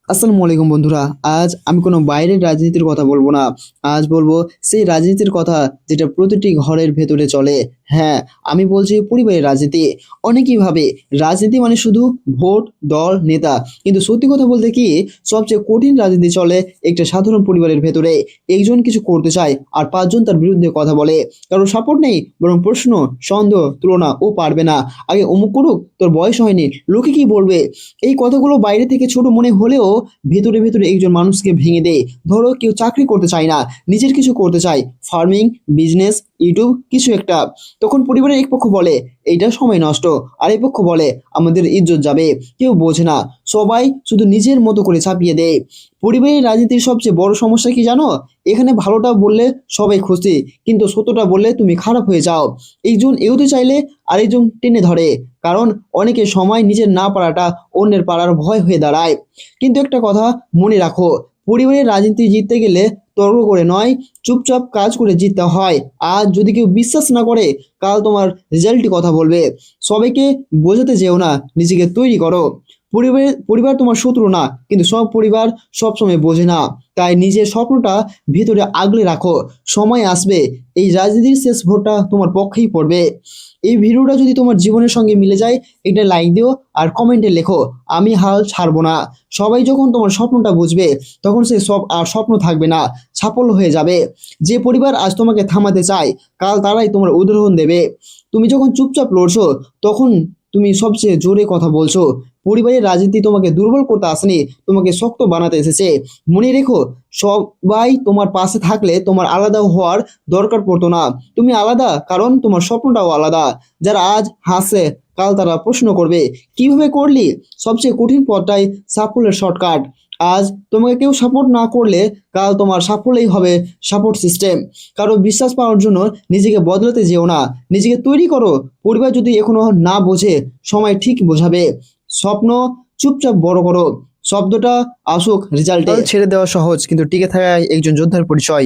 আসসালামু আলাইকুম বন্ধুরা। আজ আমি কোনো বাইরের রাজনীতির কথা বলবো না। আজ বলবো সেই রাজনীতির কথা যেটা প্রতিটি ঘরের ভেতরে চলে। হ্যাঁ, আমি বলছি পরিবারের রাজনীতি। অনেকেই ভাবে রাজনীতি মানে শুধু ভোট, দল, নেতা। কিন্তু সত্যি কথা বলতে কি, সবচেয়ে কঠিন রাজনীতি চলে একটা সাধারণ পরিবারের ভেতরে। একজন কিছু করতে চায় আর পাঁচজন তার বিরুদ্ধে কথা বলে। কারোর সাপোর্ট নেই, বরং প্রশ্ন, সন্দেহ, তুলনা, ও পারবে না, আগে অমুক করুক, তোর বয়স হয়নি, লোকে কি বলবে। এই কথাগুলো বাইরে থেকে ছোট মনে হলেও ভেতরে ভেতরে একজন মানুষকে ভেঙে দেয়। ধরো কেউ চাকরি করতে চায় না, নিজের কিছু করতে চায়, ফার্মিং, বিজনেস, ইউটিউব, কিছু একটা। তখন পরিবারের এক পক্ষ বলে এইটা সময় নষ্ট, আর এক পক্ষ বলে আমাদের ইজ্জত যাবে। কেউ বোঝে না, সবাই শুধু নিজের মতো করে চাপিয়ে দেয়। পরিবারের রাজনীতির সবচেয়ে বড় সমস্যা কি জানো? এখানে ভালোটা বললে সবাই খুশি, কিন্তু সত্যটা বললে তুমি খারাপ হয়ে যাও। একজন এগোতে চাইলে আরেকজন টেনে ধরে, কারণ অনেকে সময় নিজের না পারাটা অন্যের পারার ভয় হয়ে দাঁড়ায়। কিন্তু একটা কথা মনে রাখো, পরিবারের রাজনীতি জিততে গেলে তর্ক করে নয়, চুপচাপ কাজ করে জিততে হয়। আজ যদি কেউ বিশ্বাস না করে, কাল তোমার রেজাল্টই কথা বলবে। সবাইকে বোঝাতে যেও না, নিজেকে তৈরি করো। পরিবার তোমার শত্রু না, কিন্তু সব পরিবার সবসময় বোঝে না। তাই নিজের স্বপ্নটা ভিতরে আগলে রাখো। সময় আসবে, এই রাজনীতির শেষ ভোটটা তোমার পক্ষেই পড়বে। এই ভিডিওটা যদি তোমার জীবনের সঙ্গে মিলে যায়, এটা লাইক দিও আর কমেন্টে লেখো আমি হাল ছাড়বো না। সবাই যখন তোমার স্বপ্নটা বুঝবে, তখন সে সব আর স্বপ্ন থাকবে না, সাফল্য হয়ে যাবে। যে পরিবার আজ তোমাকে থামাতে চায়, কাল তারাই তোমার উদাহরণ দেবে। তুমি যখন চুপচাপ লড়ছো, তখন তুমি সবচেয়ে জোরে কথা বলছো। পরিবারের রাজনীতি তোমাকে দুর্বল করতে আসেনি, তোমাকে শক্ত বানাতে এসেছে। মনে রেখো, সবাই তোমার পাশে থাকলে তোমার আলাদা হওয়ার দরকার পড়তো না। তুমি আলাদা কারণ তোমার স্বপ্নটাও আলাদা। যারা আজ হাসে, কাল তারা প্রশ্ন করবে কিভাবে করলি। সবচেয়ে কঠিন পথটাই সাফল্যের শর্টকাট। আজ তোমাকে কেউ সাপোর্ট না করলে, কাল তোমার সাফল্যই হবে সাপোর্ট সিস্টেম। কারো বিশ্বাস পাওয়ার জন্য নিজেকে বদলাতে যেও না, নিজেকে তৈরি করো। পরিবার যদি এখনো না বোঝে, সময় ঠিক বোঝাবে। স্বপ্ন চুপচাপ বড় করো, শব্দটা আসুক রেজাল্টে। ছেড়ে দেওয়া সহজ, কিন্তু টিকে থাকা একজন যোদ্ধার পরিচয়।